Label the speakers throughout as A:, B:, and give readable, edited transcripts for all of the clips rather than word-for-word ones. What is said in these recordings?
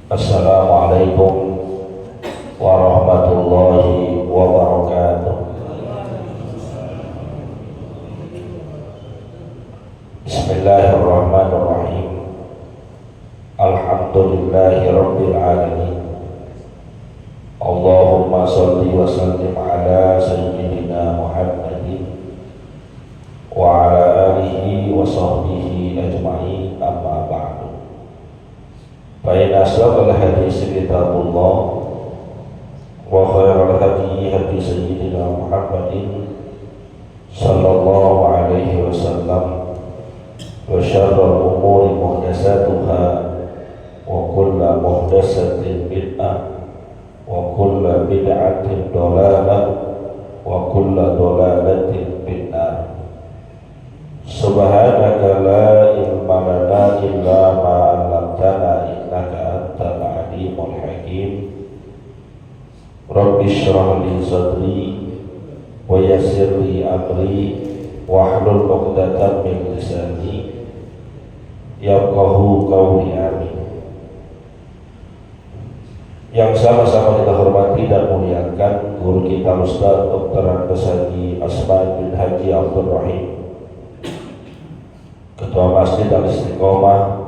A: Assalamualaikum warahmatullahi wabarakatuh. Bismillahirrahmanirrahim. Alhamdulillahi rabbil alamin. Allahumma salli wa sallim ala sayyidina Muhammadin wa ala alihi wa sahbihi ajma'in, amma ba'du. Fa inna asdaqal hadits kitabullah wa khairal hadi hadi sayyidina Muhammadin sallallahu alaihi wasallam, wa syarrul umuri muhdatsatuha wa kullu muhdatsatin bid'ah wa kullu bid'atin dhalalah wa kullu dhalalatin finnar. Subhanaka la ilma lana illa ma 'allamtana innaka antal alimul hakim. Rabbi shrah li sadri wa yassir li amri wahlul 'uqdatam min lisani yafqahu qawli. Amin. Yang sama-sama kita hormati dan muliakan guru kita Ustaz Dr. Andes Haji Asman bin Haji Abdul Rahim, Ketua Masjid Al-Istiqomah,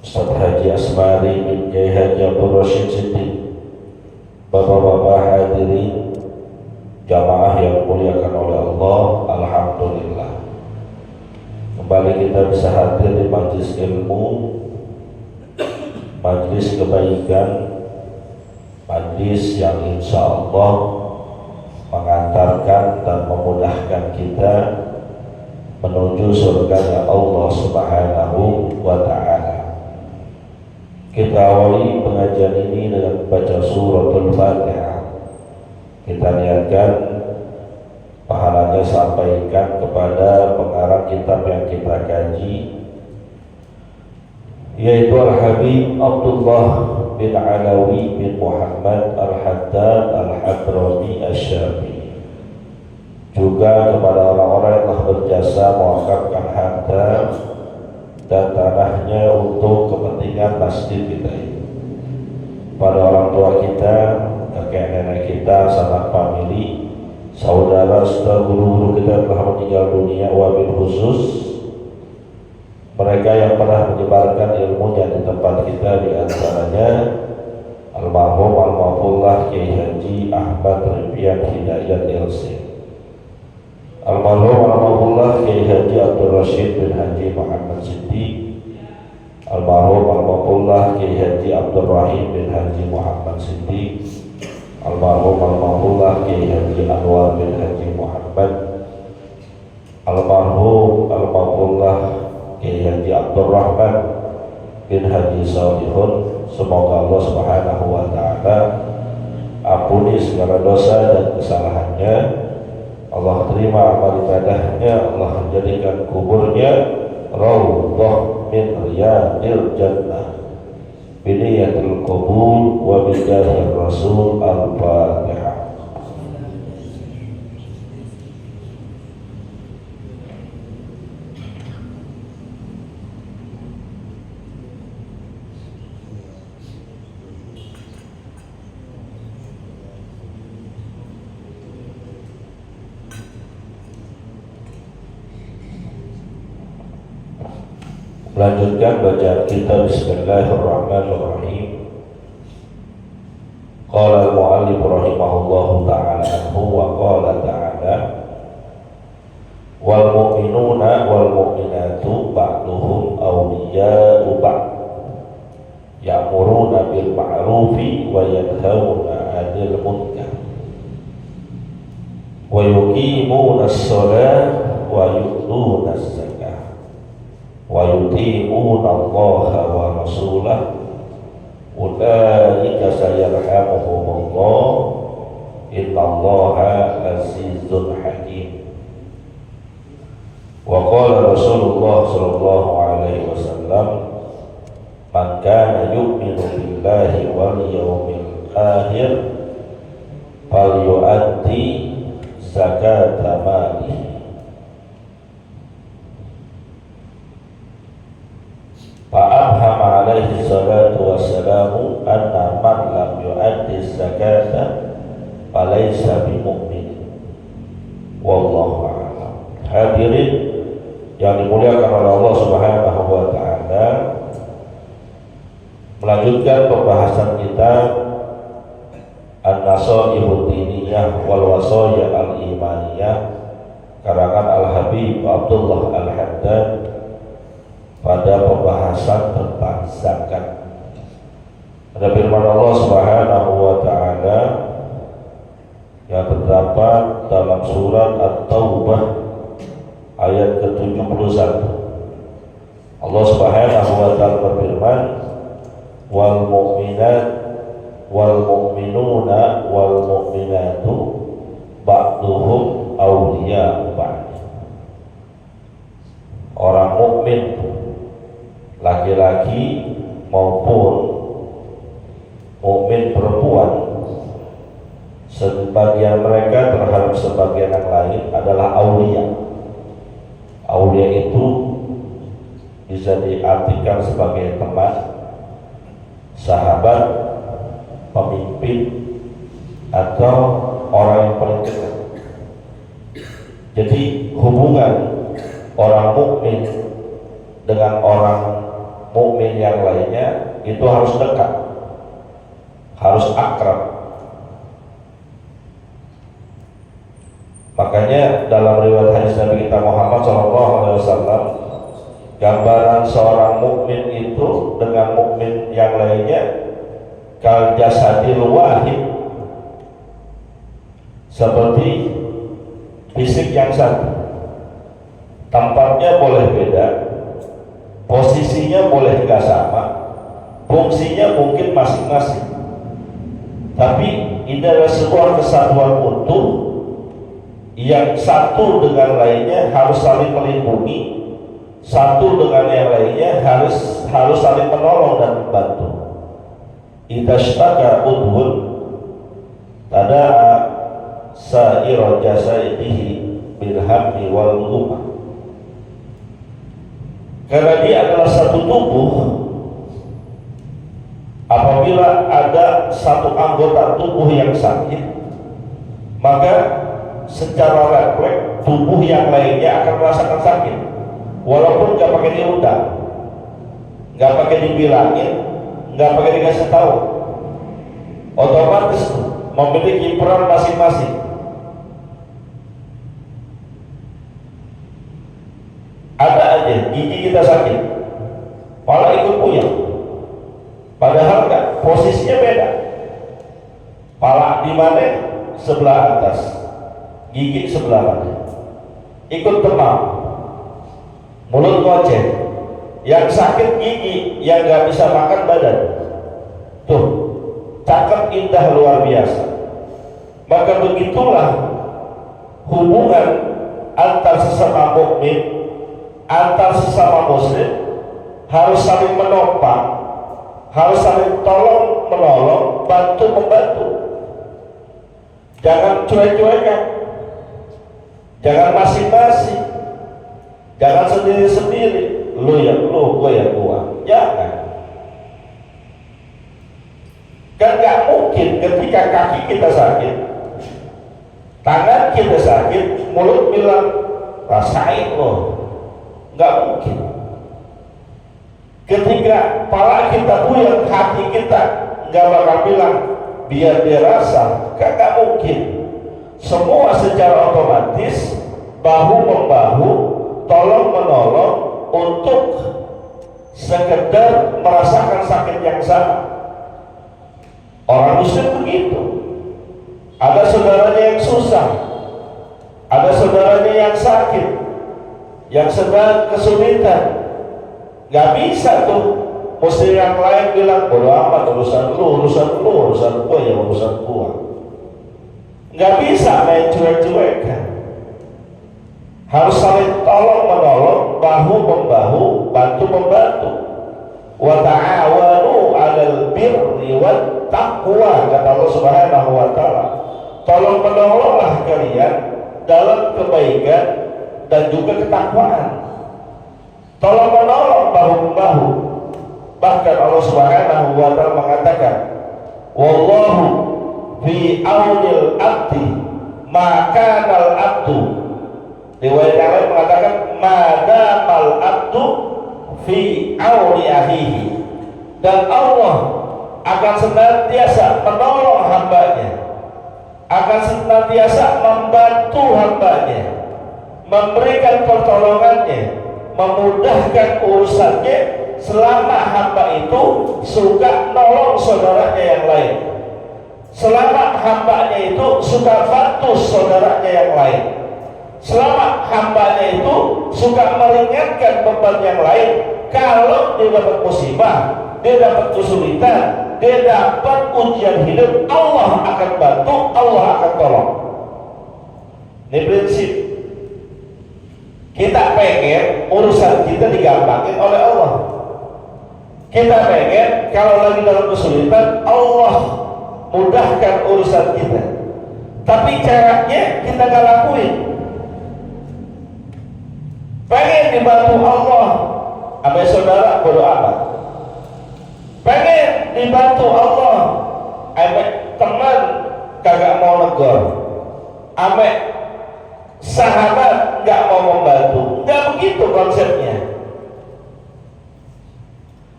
A: Ustaz Haji Asmari bin Kiai Haji Abdul Rashid Siddiq, Bapak-bapak hadirin jamaah yang dimuliakan oleh Allah. Alhamdulillah, kembali kita bisa hadir di majlis ilmu, majlis kebaikan, majlis yang insya Allah mengantarkan dan memudahkan kita menuju surganya Allah Subhanahu wa ta'ala. Kita awali pengajian ini dengan membaca suratul Fatihah. Kita niatkan pahalanya sampaikan kepada pengarang kitab yang kita kaji, yaitu Al-Habib Abdullah bin Alawi bin Muhammad Al-Haddad Al-Hadrami Asy-Syafi'i. Juga kepada orang-orang yang telah berjasa mewakafkan harta dan tanahnya untuk kepentingan masjid kita ini. Pada orang tua kita, kakek nenek kita, sanak famili, saudara serta guru-guru kita yang telah meninggal dunia, wabil khusus mereka yang pernah menyebarkan ilmunya di tempat kita, di antaranya almarhum almarhumullah Kiai Haji Ahmad Rifian Hidayat LC, almarhum almarhumullah Kiai Haji Abdul Rashid bin Haji Muhammad Siddiq, almarhum almarhumullah Kiai Haji Abdul Rahim bin Haji Muhammad Siddiq, almarhum almarhumullah Kiai Haji Anwar bin Haji Muhammad, almarhum almarhumullah Kiai Haji Abdul Rahman bin Haji Salihun. Semoga Allah Subhanahu wa ta'ala ampuni segala dosa dan kesalahannya, Allah terima amal ibadahnya, Allah menjadikan kuburnya raudhah min riyadil jannah biniyatil qabul wa bijahir rasul. Al-Fatihah. Melanjutkan bacaan kita. Bismillahirrahmanirrahim. Qala al-mu'allif rahimahullahu ta'ala anhu wa qala ta'ala wal mu'minuna wal mu'minatu ba'duhum awliya'u ba'd ya'muruna bil ma'rufi wa yanhauna 'anil munkar wa yuqimuna as-salata wa yu'tuna az-zakata wa yuti'una Allaha wa rasulahu ulaika sayarhamuhumullah innallaha azizun hakim. Wa qala Rasulullah sallallahu alaihi wasallam, man kana yu'minu billahi wal yawmil akhir falyu'addi zakata malihi. Fa'abhama alaihi salatu wassalam melanjutkan pembahasan kita An-Nasaihud Diniyah wal Wasaya Al-Imaniyah karangan Al-Habib Abdullah Al-Haddad pada pembahasan tentang zakat. Ada firman Allah Subhanahu wa taala yang terdapat dalam surat At-Taubah ayat ke-71. Allah Subhanahu wa taala berfirman, wal mu'minat wal mu'minuna wal mu'minatu ba'duhum awliya'u ba'd. Orang mukmin laki-laki maupun mukmin perempuan, sebagian mereka terhadap sebagian yang lain adalah aulia. Aulia itu bisa diartikan sebagai teman, sahabat, pemimpin, atau orang yang paling dekat. Jadi hubungan orang mukmin dengan orang mukmin yang lainnya itu harus dekat, harus akrab. Makanya dalam riwayat hadis Nabi kita Muhammad SAW, gambaran seorang mukmin itu dengan mukmin yang lainnya kal jasadil wahid, seperti fisik yang satu. Tempatnya boleh beda, posisinya boleh nggak sama, fungsinya mungkin masing-masing, tapi ini adalah sebuah kesatuan utuh yang satu dengan lainnya harus saling melindungi, satu dengan yang lainnya harus saling menolong dan membantu. Idza shtaka udhun tada'a sa'ira jasadihi bil hammi wal lumah. Karena dia adalah satu tubuh, apabila ada satu anggota tubuh yang sakit, maka secara refleks tubuh yang lainnya akan merasakan sakit, walaupun nggak pakai diundang, nggak pakai dibilangin, nggak pakai dikasih tahu, otomatis memiliki peran masing-masing. Ada aja gigi kita sakit, kepala ikut puyeng, padahal nggak, posisinya beda. Kepala di mana? Sebelah atas, gigi sebelah mana, ikut demam, mulut ngoceh, yang sakit gigi, yang nggak bisa makan badan. Tuh, cakep indah luar biasa. Maka begitulah hubungan antar sesama mukmin, antar sesama muslim, harus saling menopang, harus saling tolong menolong, bantu membantu. Jangan cuek-cuekan, jangan masing-masing, jangan sendiri-sendiri, lu ya lu, gua ya gua. Jangan. Kan gak mungkin ketika kaki kita sakit, tangan kita sakit, mulut bilang rasain loh. Gak mungkin. Ketika kepala kita puyeng, hati kita gak bakal bilang biar dia rasa. Gak mungkin. Semua secara otomatis bahu membahu, tolong menolong untuk sekedar merasakan sakit yang sama. Orang muslim begitu. Ada saudaranya yang susah, ada saudaranya yang sakit, yang sedang kesulitan. Gak bisa tuh muslim yang lain bilang bodo amat, urusan lu, urusan gua ya urusan gua. Gak bisa main cuek-cuekan. Harus saling tolong menolong, bahu membahu, bantu membantu. Wa ta'awanu 'alal birri wat taqwa, kata Allah Subhanahu wa taala. Tolong menolonglah kalian dalam kebaikan dan juga ketakwaan. Tolong menolong bahu membahu. Bahkan Allah Subhanahu wa taala mengatakan, wallahu fi aunil abdi ma kanal abdu. Riwayat yang lain mengatakan madamal abdu fi auni ahihi. dan Allah akan senantiasa menolong hambanya, akan senantiasa membantu hambanya, memberikan pertolongannya, memudahkan urusannya selama hamba itu suka nolong saudaranya yang lain, selama hambanya itu suka bantu saudaranya yang lain, selama hambanya itu suka meringankan beban yang lain. Kalau dia dapat musibah, dia dapat kesulitan, dia dapat ujian hidup, Allah akan bantu, Allah akan tolong. Ini prinsip. Kita pengen urusan kita digampangin oleh Allah. Kita pengen kalau lagi dalam kesulitan, Allah mudahkan urusan kita. Tapi caranya kita gak lakuin. Pengen dibantu Allah, sama saudara bodo amat. Pengen dibantu Allah, sama teman kagak mau negor, sama sahabat nggak mau membantu. Nggak begitu konsepnya.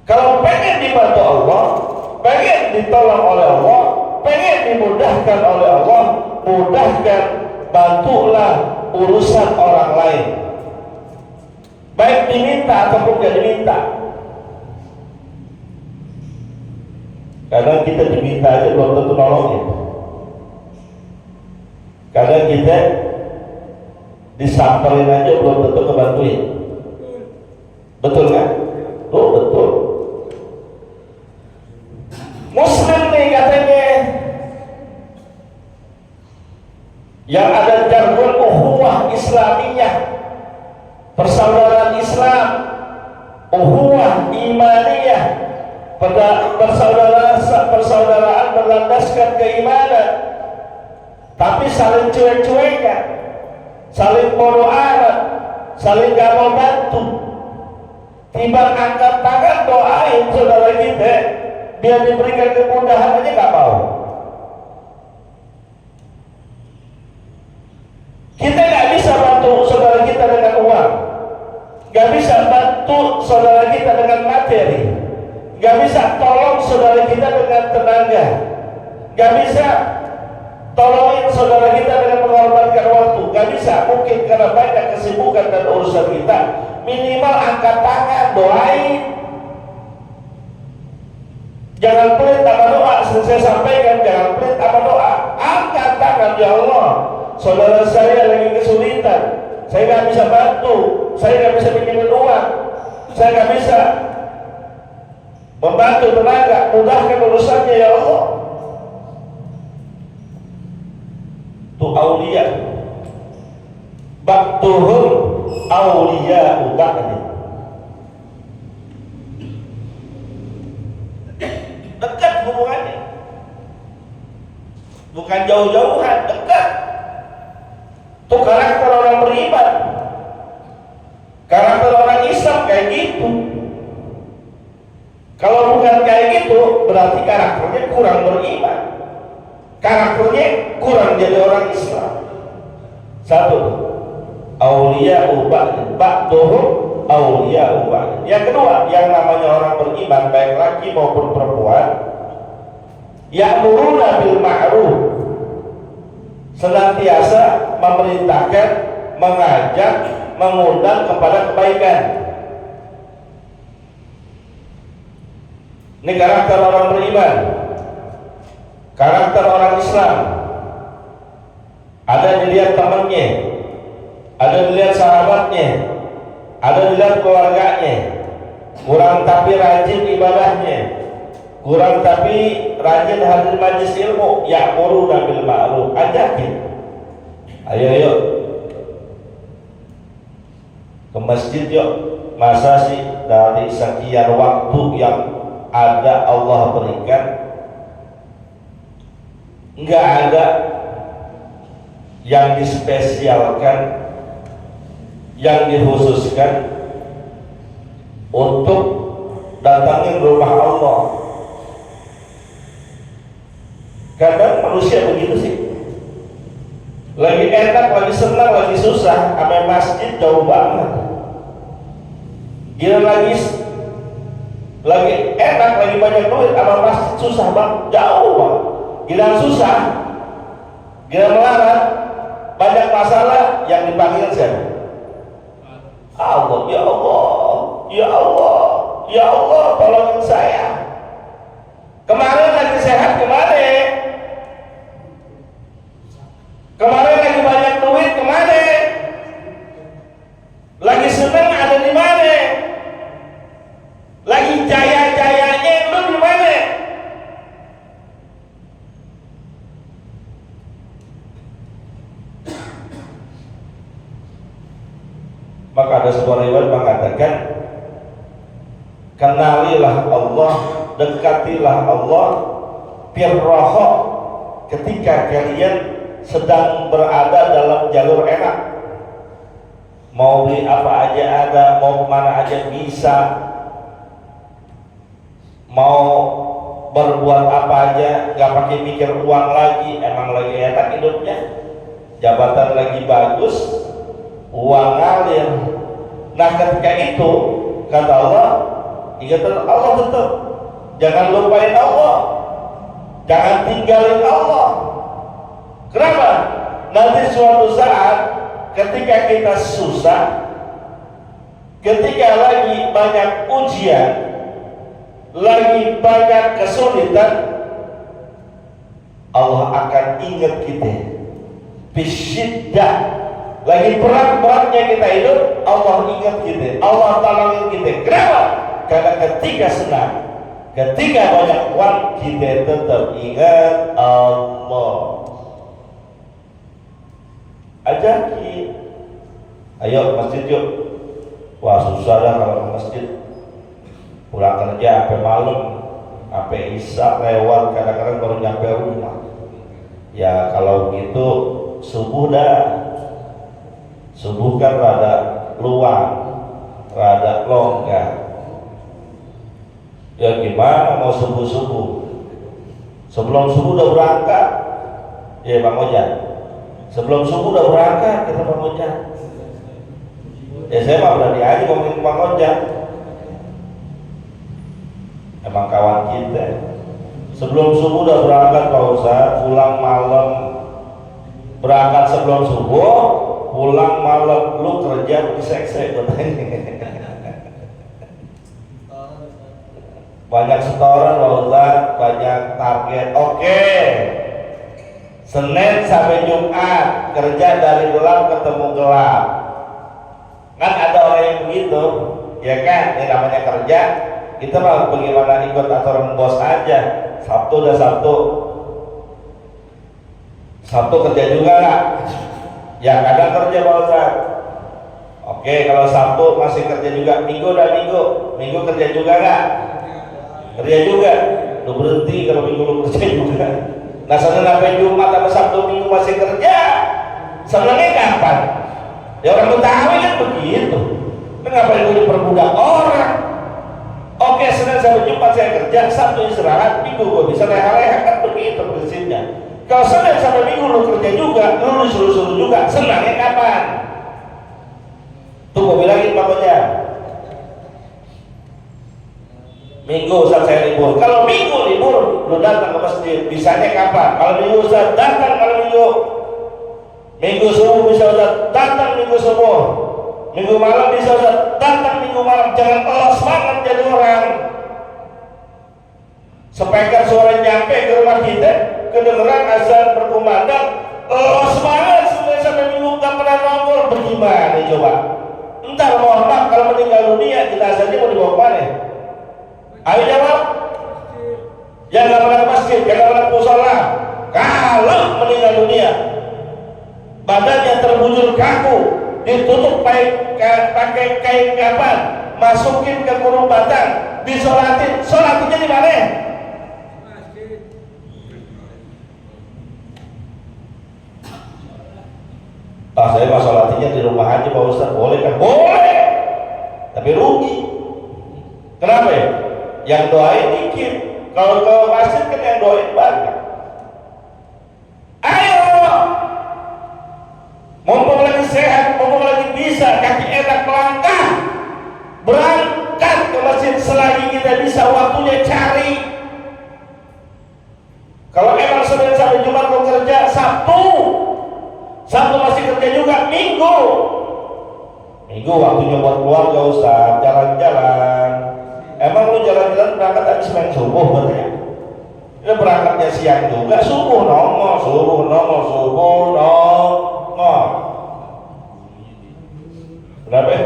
A: Kalau pengen dibantu Allah, pengen ditolong oleh Allah, pengen dimudahkan oleh Allah, mudahkan, bantulah urusan orang lain, baik diminta ataupun gak diminta. Kadang kita diminta aja belum tentu nolongin. Kadang kita disamperin aja belum tentu ngebantuin. Betul kan? Oh betul. Muslim nih katanya yang ada jargon ukhuwah Islamiyah, persaudaraan Islam, ukhuwah imaniyah, persaudaraan berlandaskan keimanan, tapi saling cuek-cuekan, saling bodo amat, saling gak mau bantu. Tiba angkat tangan doain saudara kita biar diberikan kemudahan aja gak mau. Kita gak bisa bantu saudara kita dengan uang, gak bisa bantu saudara kita dengan materi, gak bisa tolong saudara kita dengan tenaga, gak bisa tolongin saudara kita dengan mengorbankan waktu, gak bisa. Mungkin karena banyak kesibukan dan urusan kita. Minimal angkat tangan, doain. Jangan pelit sama doa. Saya sampaikan, jangan pelit sama doa. Angkat tangan, ya Allah, saudara saya lagi kesulitan, saya gak bisa bantu, saya gak bisa pinjemin uang, saya gak bisa membantu tenaga, mudahkan urusannya ya Allah. Tu aulia ba'duhum aulia ba'di. Dekat hubungannya, bukan jauh-jauhan, dekat. Itu karakter orang beriman, karakter orang Islam kayak gitu. Kalau bukan kayak gitu, berarti karakternya kurang beriman, karakternya kurang jadi orang Islam. Satu, aulia ba'duhum aulia ba'd. Yang kedua, yang namanya orang beriman, baik laki maupun perempuan, ya'muruna bil ma'ruf, senantiasa memerintahkan, mengajak, mengundang kepada kebaikan. Ini karakter orang beriman, karakter orang Islam. Ada dilihat temannya, ada dilihat sahabatnya, ada dilihat keluarganya. Kurang tapi rajin ibadahnya, kurang tapi rajin hadir majlis ilmu, ya'muruna bil ma'ruf, ajakin. Ayo ke masjid yuk. Masa sih dari sekian waktu yang ada Allah berikan, nggak ada yang dispesialkan, yang dikhususkan untuk datangin rumah Allah. Kadang manusia begitu sih, lagi enak, lagi senang, lagi susah, sampai masjid jauh banget. Gila lagi lagi enak, lagi banyak duit, amal masjid susah bang, jauh bang. Gila susah, gila melarat, banyak masalah, yang dipanggil siapa? Allah, ya Allah, ya Allah, ya Allah, tolongin saya. Kemarin lagi sehat kemarin, kemarin lagi banyak duit kemarin, lagi senang ada di mana, lagi jaya-jayanya lu di mana? Maka ada sebuah riwayat mengatakan, kenalilah Allah, dekatilah Allah, firroho, ketika kalian sedang berada dalam jalur enak, mau beli apa aja ada, mau kemana aja bisa, mau berbuat apa aja, gak pakai mikir uang lagi, emang lagi enak hidupnya, jabatan lagi bagus, uang ngalir. Nah ketika itu kata Allah, ingatlah Allah tetap, jangan lupain Allah, jangan tinggalin Allah. Kenapa? Nanti suatu saat ketika kita susah, ketika lagi banyak ujian, lagi banyak kesulitan, Allah akan ingat kita. Bisyiddah, lagi berat-beratnya kita hidup, Allah ingat kita, Allah tolongin kita. Kenapa? Karena ketika senang, ketika banyak uang, kita tetap ingat Allah. Ajaki, ayo masjid yuk. Wah susah dah kalau ke masjid, pulang kerja sampai malam, sampai isya lewat, kadang-kadang baru nyampe rumah. Ya kalau begitu subuh dah. Subuh kan rada luang, rada longgar. Ya gimana mau subuh-subuh? Sebelum subuh udah berangkat, ya Bang Ojan. Sebelum subuh udah berangkat kita Bang Ojan. Ya saya mah berani aja ngomongin Bang Ojan. Emang kawan kita. Sebelum subuh udah berangkat Pak Ustaz, pulang malam. Berangkat sebelum subuh, pulang malam. Lu kerja disek-sek banyak setoran Pak Ustaz, banyak target. Oke. Senin sampai Jumat kerja dari gelap ketemu gelap. Kan ada orang yang begitu, ya kan? Ini namanya kerja. Kita mah bagaimana ikut aturan bos aja. Sabtu udah Sabtu. Sabtu kerja juga nggak? Ya kadang kerja Pak Ustaz. Oke, kalau Sabtu masih kerja juga. Minggu udah Minggu. Minggu kerja juga nggak? Kerja juga. Lu berhenti kalau Minggu lu kerja juga. Nah Senin sampai Jumat sampai Sabtu Minggu masih kerja. Senangnya kapan? Ya orang Betawi kan begitu. Kenapa itu diperbudak orang? Oke, Senin sampai Jumat saya kerja, Sabtu istirahat, Minggu gue bisa leha-leha, kan begitu prinsipnya. Kalau Senin sampai Minggu lu kerja juga, lu disuruh-suruh juga, senangnya kapan? Tuh gue bilangin pokoknya. Minggu Ustaz saya libur. Kalau Minggu libur, lu datang ke masjid. Bisanya kapan? Kalau Minggu Ustaz datang kalau Minggu. Minggu subuh bisa Ustaz datang Minggu subuh. Minggu malam bisa Ustaz datang Minggu malam. Jangan elos banget jadi orang. Speaker suara nyampe ke rumah kita, kedengeran azan berkumandang, elos banget sudah sampai Minggu nggak pernah nongol. Bagaimana coba? Entar mohon maaf kalau meninggal dunia jenazahnya mau dibawa kemana? Ayo jawab. Yang nggak pernah ke masjid, yang nggak pernah ke musola, kalau meninggal dunia, badannya terbujur kaku, ditutup pakai kain kapan, masukin ke kurung batang, disolatin. Solatinnya di mana? Saya mah solatinnya di rumah aja Pak Ustaz. Boleh kan? Boleh. Tapi rugi. Kenapa ya? Yang doain dikit. Kalau ke masjid kan yang doain banyak. Ayo, mumpung lagi sehat, mumpung lagi bisa, kaki enak melangkah, berangkat ke masjid selagi kita bisa. sisa waktunya cari. Kalau emang Senin sampai Jumat mau kerja, Sabtu masih kerja juga, Minggu waktunya buat keluarga Ustaz, jalan-jalan. Emang lu jalan-jalan berangkat habis main subuh katanya? Dia berangkatnya siang juga, subuh nongol. Berapa ya?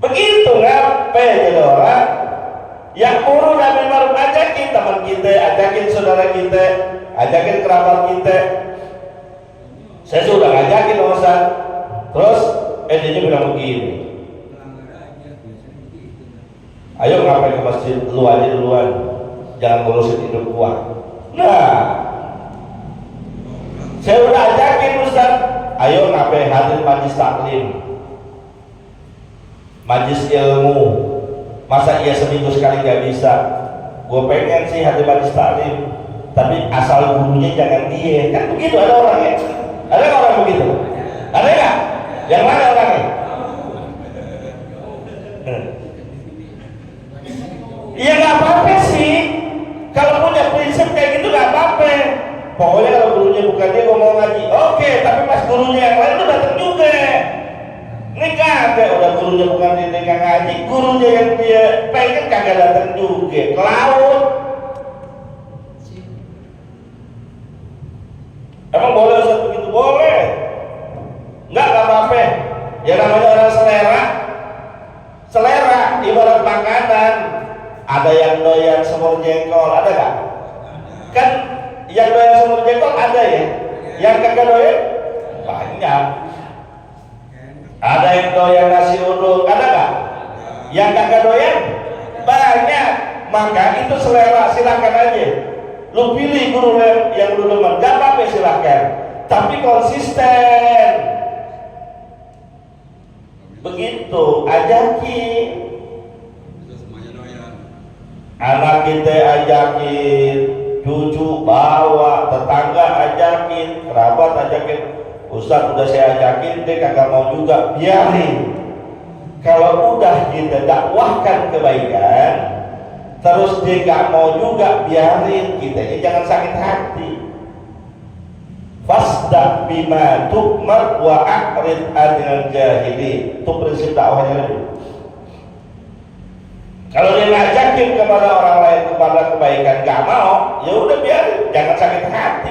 A: Begitu ngapain jadi orang yang urun ambil baru ajakin teman kita, ajakin saudara kita, ajakin kerabat kita. Saya sudah ngajakin Ustaz. Terus dia bilang begini, ayo ngapain ke masjid, lu aja duluan, jangan ngurusin hidup gua. Nah, saya udah ajakin Ustaz, ayo ngapain hadir majlis taklim, majlis ilmu. Masa iya seminggu sekali gak bisa? Gue pengen sih hadir majlis taklim, tapi asal gurunya jangan dia. Kan begitu ada orang ya? Ada nggak orang begitu? Ada nggak? Yang mana orangnya? Iya nggak apa-apa sih. Kalau punya prinsip kayak gitu nggak apa-apa. Pokoknya kalau gurunya bukan dia, gue mau ngaji. Oke, tapi pas gurunya yang lain tuh datang juga. Ini kagak, udah gurunya bukan dia nggak ngaji, gurunya yang dia pengen kagak datang juga. Ke laut. Emang boleh Ustaz begitu? Boleh. Enggak apa-apa. Ya namanya orang selera ibarat makanan. Ada yang doyan semur jengkol, ada gak? Kan yang doyan semur jengkol ada ya. Yang kagak doyan banyak. Ada yang doyan nasi uduk, ada gak? Yang kagak doyan banyak. Maka itu selera, silakan aja. Lu pilih guru yang lu demen, gak apa-apa silahkan, tapi konsisten. Begitu, ajakin anak kita, ajakin cucu bawa, tetangga ajakin, kerabat ajakin. Ustaz udah saya ajakin, dia kagak mau juga, biarin. Kalau udah kita dakwahkan kebaikan terus dia gak mau juga, biarin. Kita jangan sakit hati. Fasda bima tu'mar wa a'rid 'anil jahili. Itu prinsip dakwahnya itu. Kalau dia ngajakin kepada orang lain kepada kebaikan gak mau, ya udah biarin, jangan sakit hati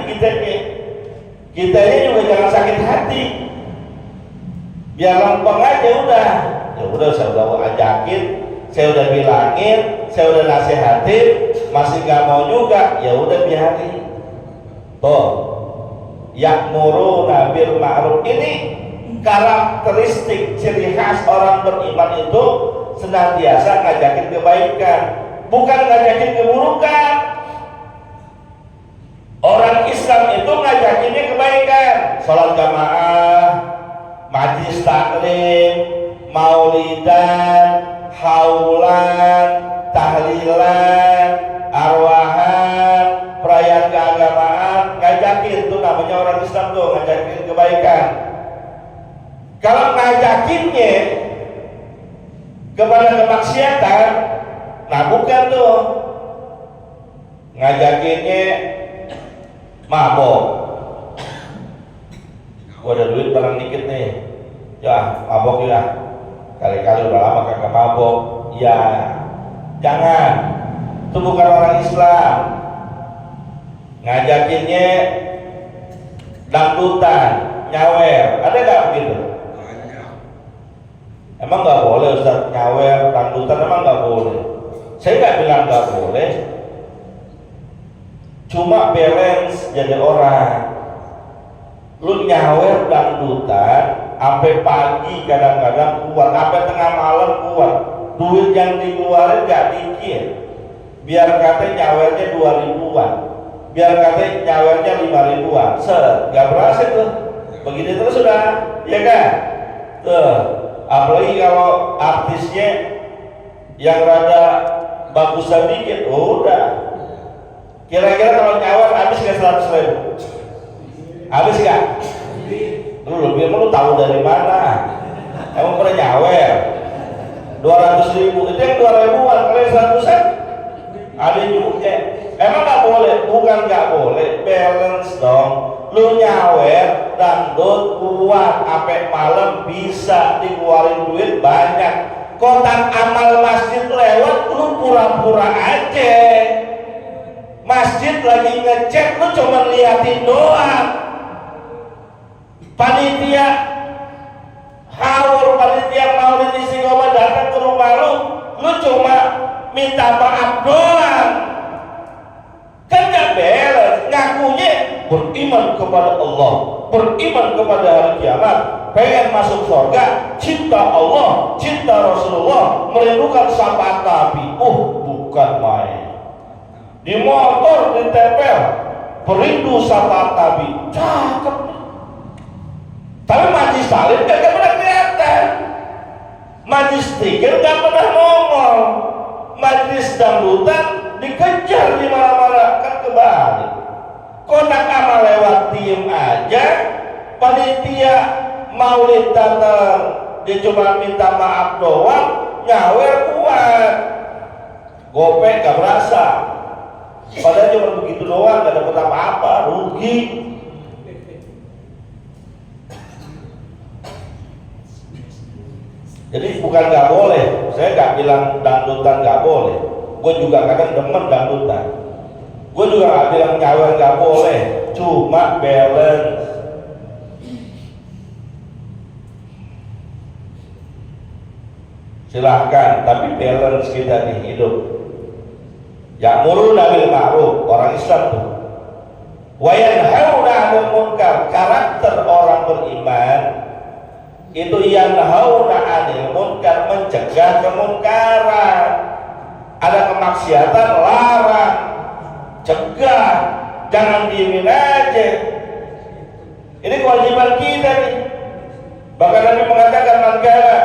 A: kitanya juga jangan sakit hati. Biar lempeng aja udah. Ya udah, saya udah ajakin, saya udah bilangin, saya udah nasihatin, masih gak mau juga, ya udah biarin. Tuh, ya'muruna bil ma'ruf, ini karakteristik ciri khas orang beriman itu senantiasa ngajakin kebaikan, bukan ngajakin keburukan. Orang Islam itu ngajakinnya kebaikan, sholat jamaah, majlis taklim, maulidan, haulan, tahlilan, arwahan, perayaan keagamaan, ngajakin. Itu namanya orang Islam tuh, ngajakin kebaikan. Kalau ngajakinnya kepada kemaksiatan, nah bukan tuh. Ngajakinnya mabok, gua ada duit barang dikit nih, ya mabok ya. Kali-kali udah lama kagak mabok, ya jangan. Itu bukan orang Islam. Ngajakinnya dangdutan, nyawer, ada nggak begitu? Emang nggak boleh Ustaz nyawer, dangdutan, emang nggak boleh. Saya nggak bilang nggak boleh, cuma balance jadi orang. Lu nyawer dangdutan sampai pagi kadang-kadang kuat, sampai tengah malam kuat. Duit yang dikeluarin gak dikit. Biar katanya nyawernya 2.000-an, biar katanya nyawernya 5.000-an, gak berhasil tuh. Begitu terus sudah, ya kan? Tuh, apalagi kalau artisnya yang rada bagus sedikit, udah. Kira-kira kalau nyawer habis nggak 100.000? Habis nggak? Lu lebih, lu tahu dari mana? Emang pernah nyawer 200.000, itu yang 2.000-an, kalau 100-an ada juga. Emang nggak boleh? Bukan nggak boleh, balance dong. Lu nyawer dangdut kuat sampai malam bisa dikeluarin duit banyak. Kotak amal masjid lewat, lu pura-pura aja. Masjid lagi ngecek, lu cuma liatin doang. Panitia haur, panitia maulid istiqomah datang ke rumah lu cuma minta maaf doang. Kan gak beres, ngakunya beriman kepada Allah, beriman kepada hari kiamat, pengen masuk surga, cinta Allah, cinta Rasulullah, merindukan syafaat Nabi. Bukan main. Di motor ditempel perindu syafaat Nabi, cakep. Tapi majlis salim gak pernah kelihatan, majlis zikir gak pernah nongol, majlis dangdutan dikejar di mana-mana. Kan kebalik. Kotak amal lewat diem aja, panitia maulid datang dia cuma minta maaf doang, nyawer kuat, gopek gak berasa, padahal cuma begitu doang, gak dapat apa-apa, rugi. Jadi bukan nggak boleh, saya nggak bilang dangdutan nggak boleh. Gue juga kadang demen dangdutan. Gue juga nggak bilang nyawer nggak boleh, cuma balance. Silahkan, tapi balance kita di hidup. Ya'muruna bil ma'ruf, orang Islam tuh. Wa yanhauna 'anil munkar, karakter orang beriman itu yanhauna 'anil munkar, mencegah kemunkaran. Ada kemaksiatan, larang, cegah, jangan diemin aja. Ini kewajiban kita nih. Bahkan Nabi mengatakan, man kana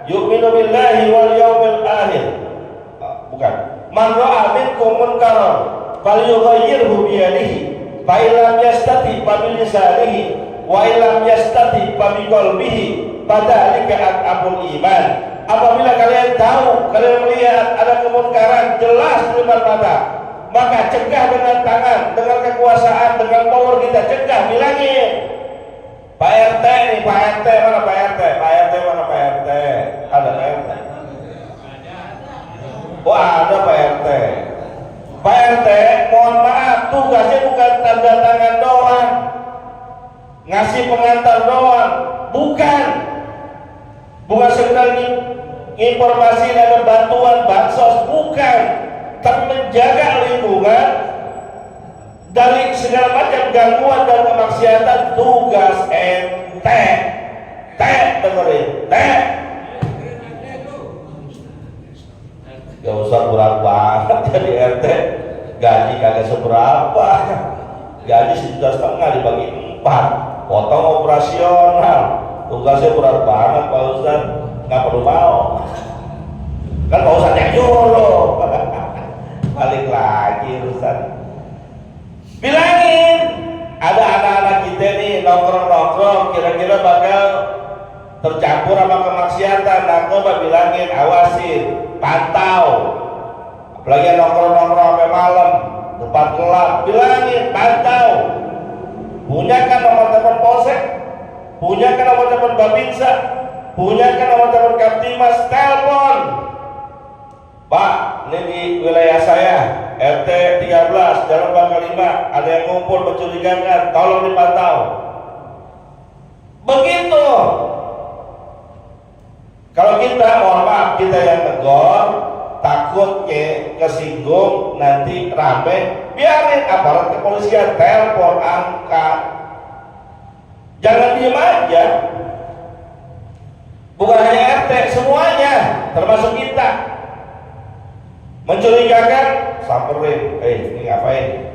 A: yu'minu billahi wal yawmil akhir, bukan, man ra'a minkum munkaran falyughayyirhu bi yadihi fa illam yastati fa bi lisanihi wa illam yastati fa bi qalbihi fadzalika at'abul iman. Apabila kalian tahu, kalian melihat ada kemunkaran jelas di depan mata, maka cegah dengan tangan, dengan kekuasaan, dengan power kita cegah, bilangin. Pak RT nih, Pak RT mana Pak RT? Pak RT mana Pak RT? Ada Pak RT? Oh ada Pak RT. Pak RT, mohon maaf, tugasnya bukan tanda tangan doang, ngasih pengantar doang, bukan sekedar informasi dan bantuan bansos, bukan, tapi menjaga lingkungan dari segala macam gangguan dan kemaksiatan. Tugas ente, dengerin, gak usah berat banget jadi RT, gaji kagak seberapa, gaji 1,5 juta dibagi 4, potong operasional, tugasnya berat banget Pak Ustaz, nggak perlu mau, kan Pak Ustaz yang nyuruh. Balik lagi Ustaz, bilangin ada anak-anak kita nih nongkrong kira-kira bakal tercampur sama kemaksiatan narkoba, bilangin, awasin, pantau, apalagi nongkrong sampai malam tempat gelap, bilangin, pantau. Punya kan nomor telepon polsek, punya kan nomor telepon Babinsa, punya kan nomor telepon Kaptimas, telepon, Pak, ini di wilayah saya RT 13 Jalan Bangka 5 ada yang ngumpul mencurigakan, tolong dipantau. Begitu. Kalau kita, mohon maaf, kita yang negor, takut kesinggung nanti rame, biarin aparat kepolisian telepon, angkat, jangan diem aja. Bukan hanya RT, semuanya termasuk kita. Mencurigakan, samperin, ini ngapain?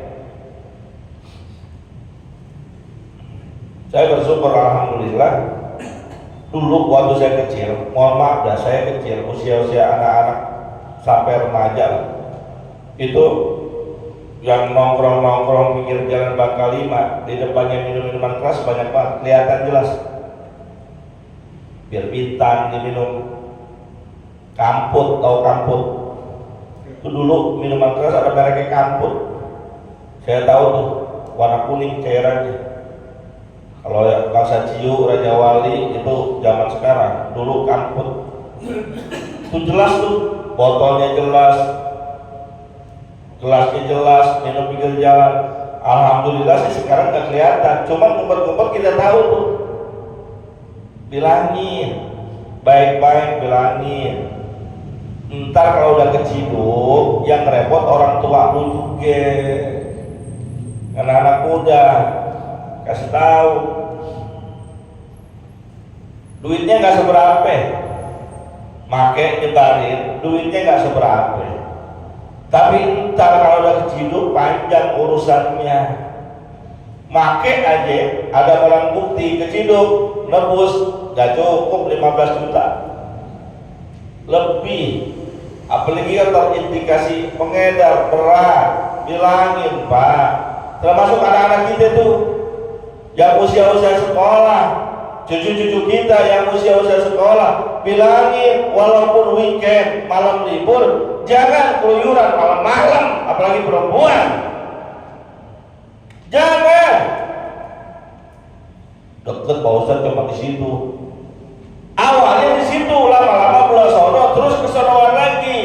A: Saya bersyukur alhamdulillah, dulu waktu saya kecil, mohon maaf dah, saya kecil, usia anak-anak sampai remaja lah, itu yang nongkrong pinggir jalan Bangka 5, di depannya minum-minuman keras banyak banget, kelihatan jelas. bir bintang diminum. Kamput, tahu kamput? Itu dulu minuman keras ada mereknya Kamput. Saya tahu tuh, warna kuning cairannya. Kalau Kasa Ciu, Raja Wali itu zaman sekarang, dulu Kamput. Itu jelas tuh, botolnya jelas, gelasnya jelas, minum pinggir jalan. Alhamdulillah sih sekarang nggak kelihatan, cuman ngumpet-ngumpet kita tahu tuh. Bilangin, baik-baik bilangin. Ntar kalau udah keciduk, yang repot orang tua lu juga, anak-anak muda. Kasih tahu, duitnya nggak seberapa, make nyebarin, duitnya nggak seberapa. Tapi ntar kalau udah keciduk panjang urusannya. Make aja, ada barang bukti keciduk, nebus, nggak cukup 15 juta, lebih. Apalagi kan terindikasi pengedar berat, bilangin Pak. Termasuk anak-anak kita tuh yang usia-usia sekolah, cucu-cucu kita yang usia-usia sekolah, bilangin walaupun weekend, malam libur, jangan keluyuran malam-malam, apalagi perempuan. Jangan. Deket Pak Ustadz cuma di situ. Awalnya di situ, lama-lama pulang sono, terus kesonoan lagi.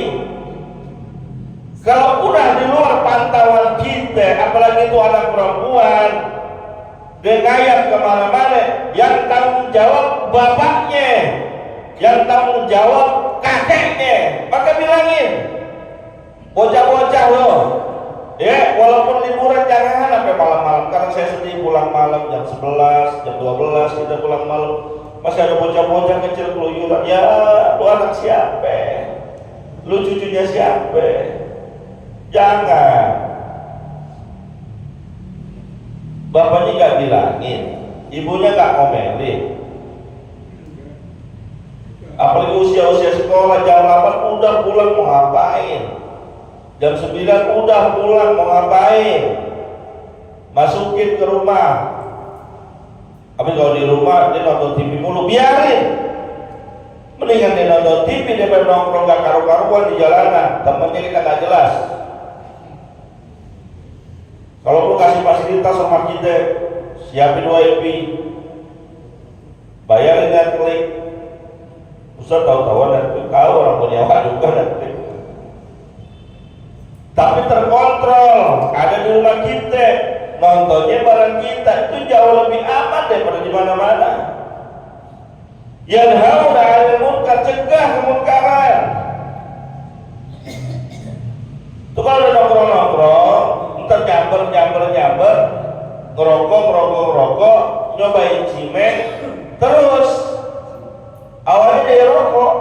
A: Kalau udah di luar pantauan kita, apalagi itu anak perempuan, dia ngayap kemana-mana, yang tanggung jawab bapaknya, yang tanggung jawab kakeknya. Maka bilangin, bocah-bocah loh, ya walaupun liburan jangan sampai malam-malam. Karena saya sendiri pulang malam jam 11, jam 12 kita pulang malam. Masih ada bocah-bocah kecil keluyuran. Ya, lu anak siapa? Lu cucunya siapa? Jangan. Bapaknya nggak bilangin, ibunya nggak ngomelin. Apalagi usia-usia sekolah jam 8 udah pulang mau ngapain? Jam 9 udah pulang mau ngapain? Masukin ke rumah. Tapi kalau di rumah dia nonton TV mulu, biarin. Mendingan dia nonton TV daripada nongkrong gak karu-karuan di jalanan, temennya kita gak jelas. Kalau perlu kasih fasilitas rumah kita, siapin WiFi, bayarin Netflix. Ustaz tahu-tahuan Netflix, tahu orang punya juga Netflix. Tapi terkontrol, ada di rumah kita. Nontonnya barang kita itu jauh lebih aman daripada di mana-mana. Yanhauna 'anil munkar, cegah kemunkaran. Itu kalau udah nongkrong-nongkrong, ntar nyamber, ngerokok, nyobain cimek, terus awalnya dari rokok.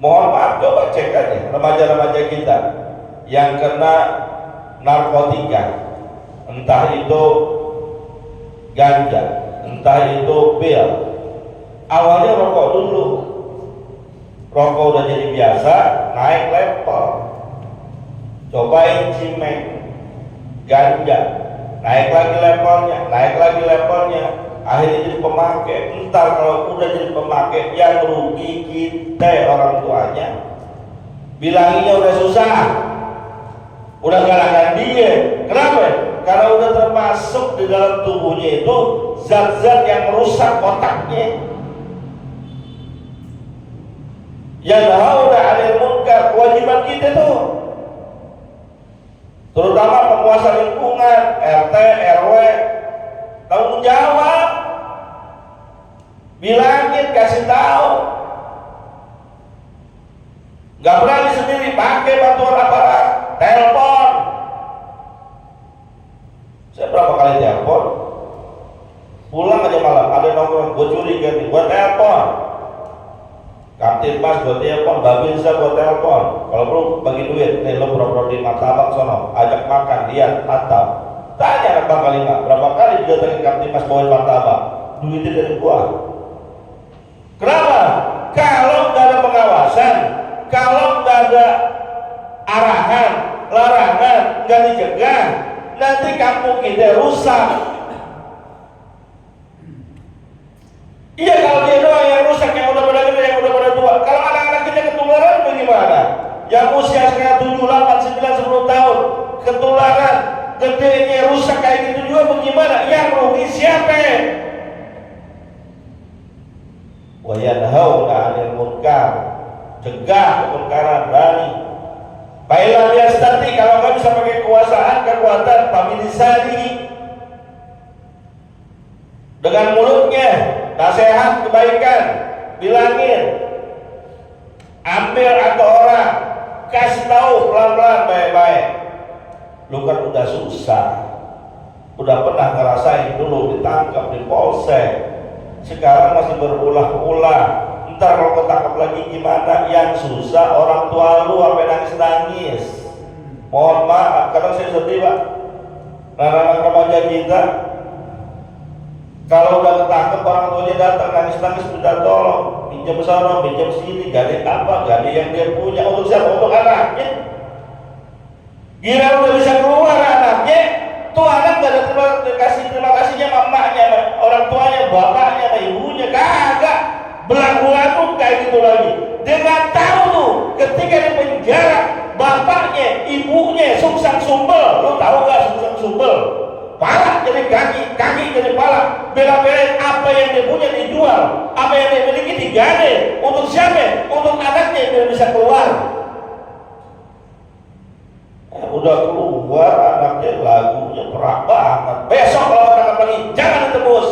A: Mohon maaf, coba cek aja remaja-remaja kita yang kena narkotika, entah itu ganja, entah itu pil. Awalnya rokok dulu, rokok udah jadi biasa, naik level. Cobain cimek, ganja, naik lagi levelnya, akhirnya jadi pemakai. Entar kalau udah jadi pemakai, yang rugi kita orang tuanya. Bilanginya udah susah, udah galakkan dia. Kenapa? Karena udah termasuk di dalam tubuhnya itu zat-zat yang merusak otaknya. Yanhauna 'anil munkar, kewajiban kita tuh, terutama penguasa lingkungan, RT, RW, tanggung jawab. Bilangin, kasih tahu. Gak berani sendiri, pakai bantuan aparat, telepon. Saya berapa kali telepon, pulang aja malam, ada nongkrong, gue curiga nih, gue telepon. Kamtipmas gue telepon, Babinsa gue telepon. Kalau perlu bagi duit, nih lo pura-pura di martabak sono, ajak makan, lihat, mantap. Tanya anak Bang Kalima, berapa kali didatengin Kamtipmas bawain martabak, duitnya dari gua. Kenapa? Kalau nggak ada pengawasan, kalau nggak ada arahan, larangan, nggak dicegah, nanti kampung kita rusak. ketularan, gedenya rusak kayak gitu juga bagaimana? Yang rugi siapa? Wa yanhauna 'anil munkar, cegah kemunkaran, berani. Baiklah dia stati, kalau nggak bisa pakai kekuatan pamilisani, dengan mulutnya nasihat kebaikan, bilangin, ambil atau orang, kasih tahu pelan-pelan baik-baik. Lu kan udah susah, udah pernah ngerasain dulu ditangkap di polsek, sekarang masih berulah-ulah. Ntar kalau ketangkap lagi gimana? Yang susah orang tua lu sampai nangis-nangis. Mohon maaf, kadang saya sedih pak. Anak-anak remaja kita kalau udah ketangkep orang tuanya datang nangis-nangis minta tolong, pinjam sana, pinjam sini, gade apa, gade yang dia punya untuk siapa? Untuk anaknya. Gila udah bisa keluar anaknya, tuh anak gak ada terima kasihnya mamanya, orang tuanya, bapaknya, ibunya, kagak. Belang-belang kayak gitu lagi. Dengan tahu tuh ketika di penjara bapaknya, ibunya sungsang sumbel, lo tahu gak sungsang sumbel? Pala jadi kaki, kaki jadi pala, bela-belain apa yang dia punya dijual, apa yang dia miliki digade. Untuk siapa? Untuk anaknya biar bisa keluar. Udah keluar anaknya lagunya perak banget. Besok kalau tangkap lagi jangan ditebus.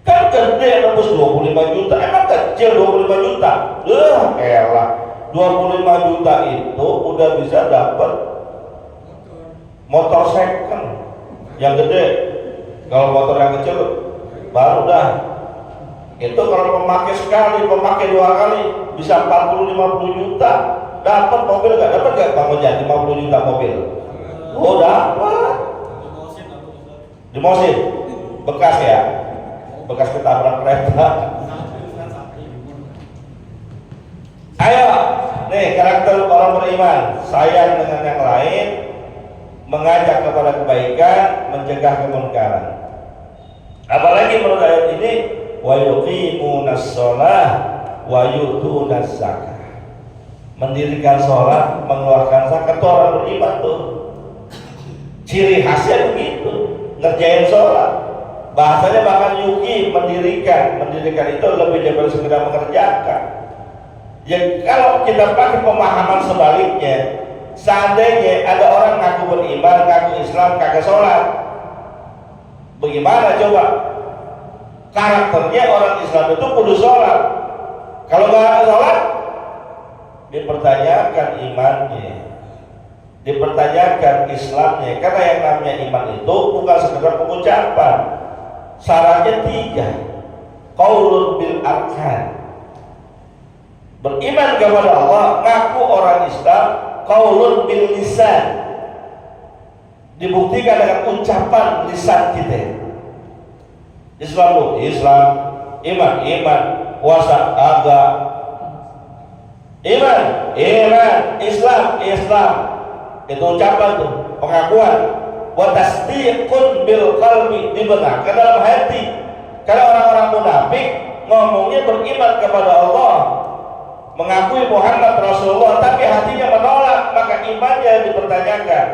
A: Kan gede tebus 25 juta, emang kecil 25 juta? Elah, 25 juta itu udah bisa dapat motor second yang gede. Kalau motor yang kecil baru dah. Itu kalau pemakai sekali, pemakai 2 kali bisa 40-50 juta. Dapat mobil gak? Dapat gak Bang Ojan 50 juta mobil? Oh dapat. Di Mosin, bekas ya, bekas ketabrak kereta. Ayo, nih karakter orang beriman, sayang dengan yang lain, mengajak kepada kebaikan, mencegah kemunkaran. Apalagi menurut ayat ini, wa yuqimunas shalah wa yu'tunas zakah. Mendirikan sholat, mengeluarkan zakat, itu orang beriman tuh. Ciri khasnya begitu, ngerjain sholat. Bahasanya bahkan yuqim, mendirikan itu lebih daripada sekedar mengerjakan. Ya kalau kita pakai pemahaman sebaliknya, seandainya ada orang ngaku beriman, ngaku Islam, kagak sholat, bagaimana coba? Karakternya orang Islam itu kudu sholat. Kalau nggak sholat, dipertanyakan imannya, dipertanyakan Islamnya. Karena yang namanya iman itu bukan sekedar pengucapan. Syaratnya 3. Qaulun bil arkan. Beriman kepada Allah, ngaku orang Islam, qaulun bil lisan. Dibuktikan dengan ucapan lisan kita. Islam lu, Islam, iman, puasa, agama, iman, Islam, itu ucapan tuh, pengakuan. Wa tasdiqun bil qalbi, dibenarkan dalam hati. Karena orang-orang munafik ngomongnya beriman kepada Allah, mengakui Muhammad Rasulullah, tapi hatinya menolak, maka imannya dipertanyakan.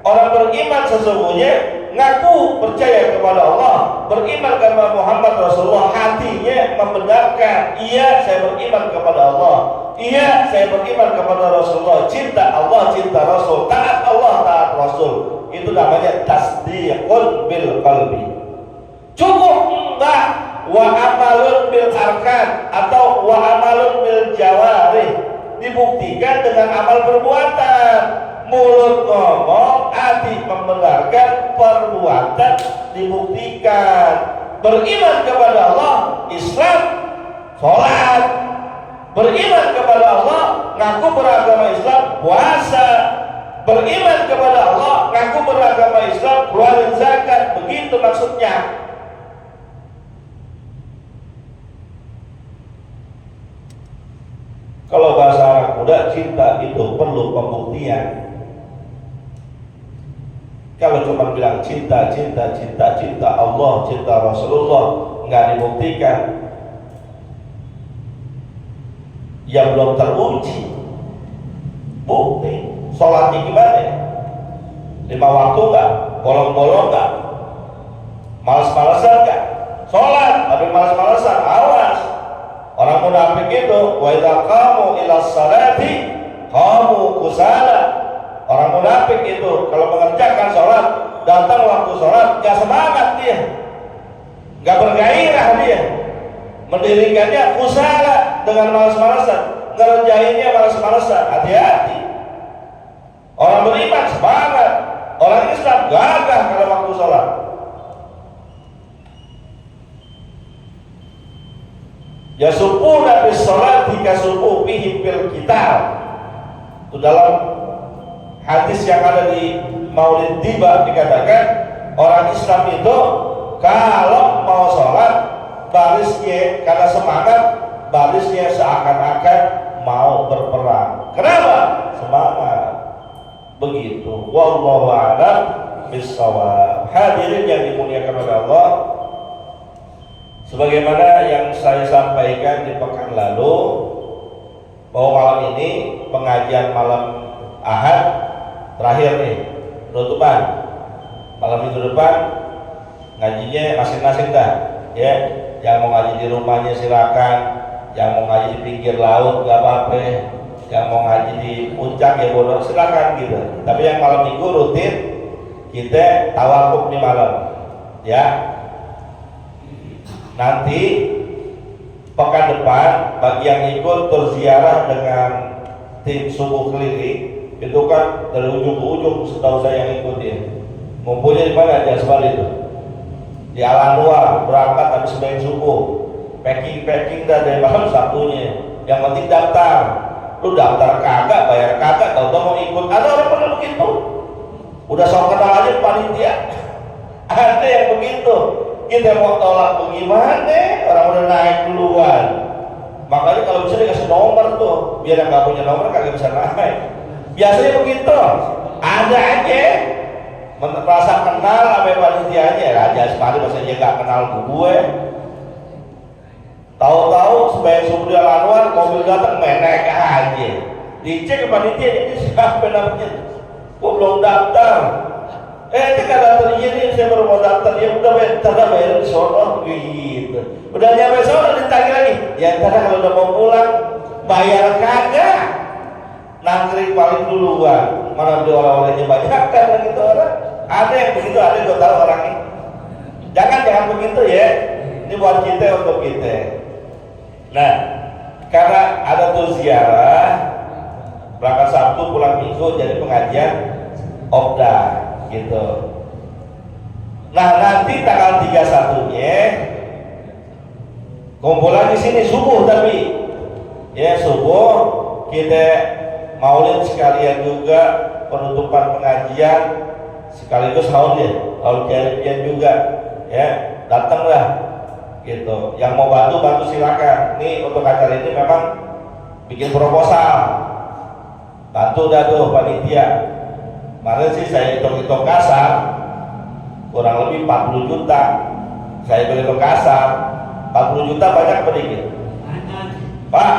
A: Orang beriman sesungguhnya ngaku percaya kepada Allah, beriman kepada Muhammad Rasulullah, hatinya membenarkan, iya saya beriman kepada Allah, iya saya beriman kepada Rasulullah, cinta Allah, cinta Rasul, taat Allah, taat Rasul. Itu namanya tasdiqun bil qalbi. Cukup enggak wa amalun bil arkan atau wa amalun bil jawarih, dibuktikan dengan amal perbuatan. Mulut ngomong, hati membenarkan, perbuatan dibuktikan. Beriman kepada Allah, Islam, sholat. Beriman kepada Allah, ngaku beragama Islam, puasa. Beriman kepada Allah, ngaku beragama Islam, keluarin zakat. Begitu maksudnya. Kalau bahasa anak muda, cinta itu perlu pembuktian. Kalau cuma bilang cinta Allah, cinta Rasulullah, nggak dibuktikan. yang belum teruji. Bukti sholatnya gimana ya? 5 waktu enggak? Bolong-bolong enggak? Malas-malasan enggak? Sholat tapi malas-malasan, awas. Orang munafik itu wa idza qamu ila sholati qamu kusala. Orang munafik itu kalau mengerjakan sholat, datang waktu sholat enggak semangat dia, enggak bergairah dia, mendirikannya kusala dengan malas-malasan, ngerjainnya malas-malasan. Hati-hati. Orang beriman semangat, orang Islam gagah kalau waktu sholat. Yasupuna bis sholati kasupu bihim bil kitab. Itu dalam hadis yang ada di Maulid Tiba dikatakan orang Islam itu kalau mau sholat barisnya karena semangat, barisnya seakan-akan mau berperang. Kenapa? Semangat. Begitu. Wallahu a'lam bishawab. Hadirin yang dimuliakan oleh Allah, sebagaimana yang saya sampaikan di pekan lalu bahwa malam ini pengajian malam Ahad terakhir nih, penutupan. Malam minggu depan ngajinya masing-masing dah, ya. Yang mau ngaji di rumahnya silakan, yang mau ngaji di pinggir laut gak apa-apa, yang mau ngaji di puncak ya bodoh silakan gitu. Tapi yang malam minggu rutin kita tawakuf di malam, ya. Nanti pekan depan bagi yang ikut berziarah dengan tim subuh keliling itu kan dari ujung ke ujung, setahu saya yang ikut ya. Ngumpulnya di mana aja Jasbal itu? Di Al-Anwar, berangkat habis sembahyang subuh, packing dah dari malam Sabtunya. Yang penting daftar. Lu daftar kagak, bayar kagak, tahu-tahu mau ikut. Ada orang pada begitu. Udah sok kenal aja panitia. Ada yang begitu. Kita mau tolak bagaimana? Orang udah naik duluan. Makanya kalau bisa dikasih nomor tuh, biar yang nggak punya nomor kagak bisa naik. Biasanya begitu. Ada aja merasa kenal sampai panitianya. Raja sekali maksudnya nggak kenal gue. Tahu-tahu sebagai subuh di Al-Anwar, mobil datang menek aja. Dicek ke panitia, ini siapa namanya? Gue belum daftar. Ini kan daftar ini, saya baru mau daftar. Ya udah bayar di sono gitu. Udah nyampe sono ditagih lagi. Ya ntar kalau udah mau pulang bayar kagak. Nangkring paling duluan. Mana beli oleh-olehnya banyak kan gitu orang. Ada yang begitu, ada yang gue tahu orangnya. Jangan begitu ya. Ini buat kita, untuk kita. Nah, karena ada tuh ziarah berangkat Sabtu pulang Minggu jadi pengajian Obda gitu. Nah, nanti tanggal 31-nya kumpulan di sini subuh, tapi ya subuh kita maulid sekalian juga penutupan pengajian sekaligus haul jarian juga ya, datanglah gitu. Yang mau bantu silakan. Nih untuk acara ini memang bikin proposal, bantu dah tuh panitia. Kemarin sih saya hitung kasar kurang lebih 40 juta. Saya hitung kasar 40 juta banyak apa dikit? Pak,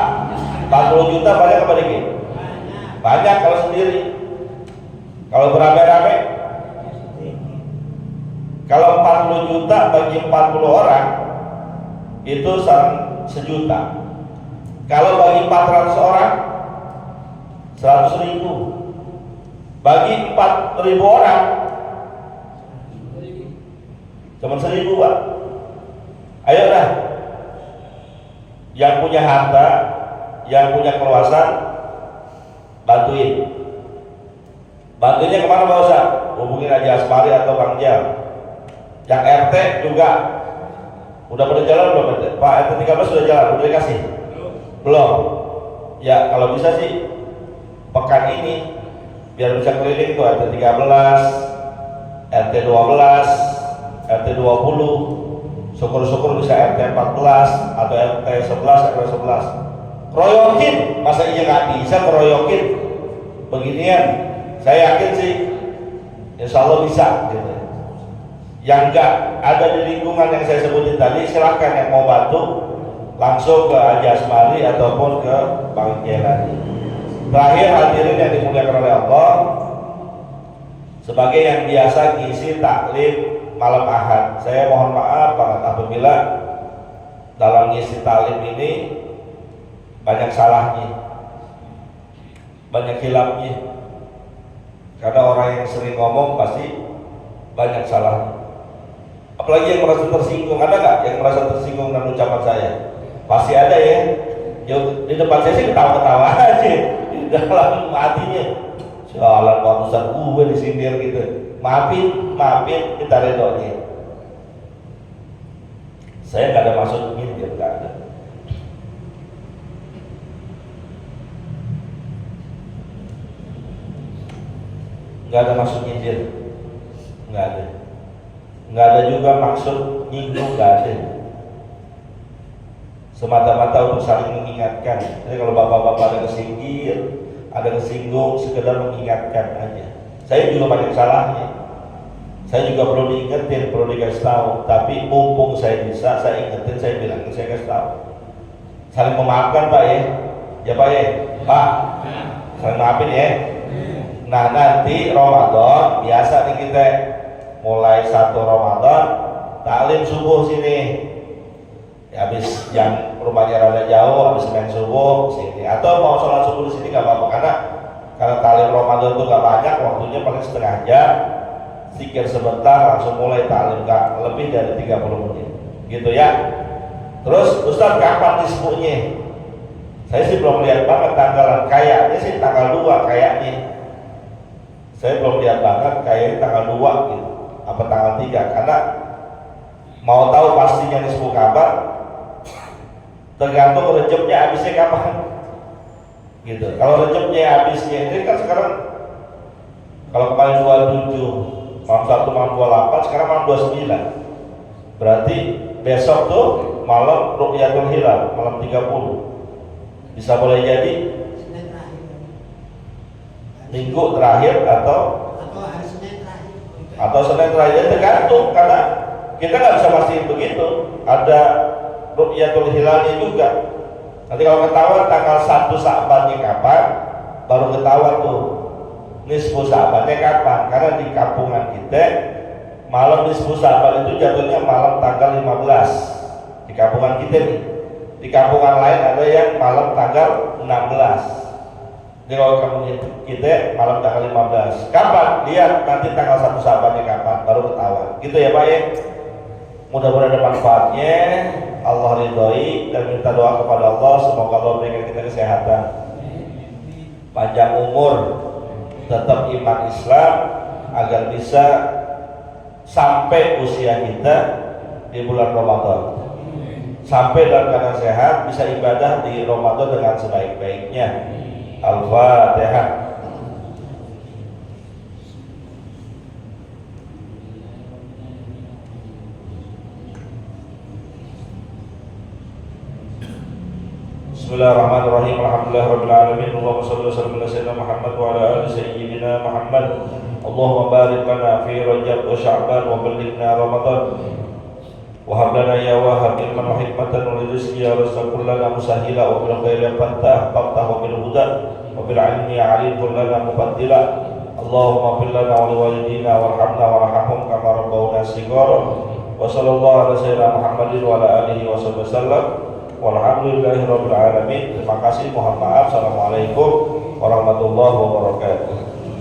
A: 40 juta banyak apa dikit? Banyak kalau sendiri. Kalau beramai-ramai, kalau 40 juta bagi 40 orang itu 1 juta. Kalau bagi 400 orang 100.000. Bagi 4.000 orang cuma 1.000 Pak. Ayo dah, yang punya harta, yang punya keluasan, bantuin. Bantuinnya kemana Pak Ustaz? Hubungin aja Asmari atau Bang Jal. Yang RT juga udah pada jalan belum? Pak RT 13 sudah jalan, udah dikasih? Belum. Ya kalau bisa sih pekan ini biar bisa keliling tuh RT 13, RT 12, RT 20. Syukur-syukur bisa RT 14 atau RT 11, RT 11. Keroyokin, masa iya nggak bisa keroyokin beginian? Saya yakin sih insya Allah bisa gitu. Yang nggak ada di lingkungan yang saya sebutin tadi, silakan yang mau bantu langsung ke Haji Asmari ataupun ke Bang Jelani. Terakhir hadirin yang dimuliakan oleh Allah, sebagai yang biasa ngisi taklim malam Ahad, saya mohon maaf banget apabila dalam ngisi taklim ini banyak salahnya, banyak hilafnya. Karena orang yang sering ngomong pasti banyak salahnya. Apalagi yang merasa tersinggung, ada nggak yang merasa tersinggung dengan ucapan saya? Pasti ada ya. Di depan saya sih ketawa-ketawa aja, di dalam hatinya soalan urusan gue disindir gitu. Maafin, kita redonya. Saya nggak ada maksud nyindir, nggak ada. Nggak ada maksud nyindir, nggak ada. Nggak ada juga maksud nyinggung, nggak ada. Semata-mata untuk saling mengingatkan. Jadi kalau bapak-bapak ada kesinggir, ada kesinggung, sekedar mengingatkan aja. Saya juga banyak salahnya. Saya juga perlu diingetin, perlu dikasih tahu. Tapi mumpung saya bisa, saya ingetin, saya bilangin, saya kasih tahu. Saling memaafkan Pak ya. Ya Pak ya. Pak, saling maafin ya. Nah nanti Ramadan biasa nih kita mulai 1 Ramadan taklim subuh sini. Ya, habis yang rumahnya rada jauh, habis main subuh sini, atau mau sholat subuh di sini nggak apa-apa, karena taklim Ramadan itu nggak banyak, waktunya paling setengah jam, zikir sebentar langsung mulai taklim, nggak lebih dari 30 menit, gitu ya. Terus Ustaz kapan disebutnya? Saya sih belum lihat banget tanggalan, kayaknya sih tanggal 2 kayaknya. Saya belum lihat banget, kayaknya tanggal 2 gitu, apa tanggal 3, karena mau tahu pastinya disebut kapan tergantung Recepnya habisnya kapan gitu. Kalau Recepnya habisnya ini kan sekarang, kalau kemarin 27 malam 1 malam 28, sekarang malam 29, berarti besok tuh malam Ru'yatul Hilal malam 30, bisa boleh jadi minggu terakhir atau Senin terakhir, tergantung, karena kita nggak bisa pastiin begitu. Ada Ru'yatul Hilalnya juga. Nanti kalau ketahuan tanggal 1 Sa'bannya kapan, baru ketahuan tuh nisfu Sa'bannya kapan. Karena di kampungan kita malam nisfu Sa'ban itu jatuhnya malam tanggal 15 di kampungan kita nih. Di kampungan lain ada yang malam tanggal 16. Jadi kalau kampungan kita malam tanggal 15. Kapan? Lihat nanti tanggal 1 Sa'bannya kapan, baru ketahuan. Gitu ya Pak ya. Mudah-mudahan ada manfaatnya, Allah ridhoi, dan minta doa kepada Allah semoga Allah berikan kita kesehatan, panjang umur, tetap iman Islam, agar bisa sampai usia kita di bulan Ramadan, sampai dalam keadaan sehat, bisa ibadah di Ramadan dengan sebaik-baiknya. Al-Fatihah. Bismillahirrahmanirrahim. Alhamdulillahirabbil alamin. Allahumma shalli wa sallim ala sayyidina Muhammad wa ala ali sayyidina Muhammad. Allahumma barik lana fi Rajab wa Sya'ban wa ballighna Ramadan. Wa hab lana ya wahhab ilman wa hikmatan wa rizqi ya razzaqul lana musahhila wa bil khairi fattah fattah wa bil huda wa bil ilmi alim lana mufaddila. Allahumma fil lana wa liwalidina warhamna warhamhum kama rabbawna shighara. Wa sallallahu ala sayyidina Muhammadin wa ala alihi wa sallam. Walhamdulillahirabbil alamin. Terima kasih, mohon maaf. Assalamualaikum warahmatullahi wabarakatuh.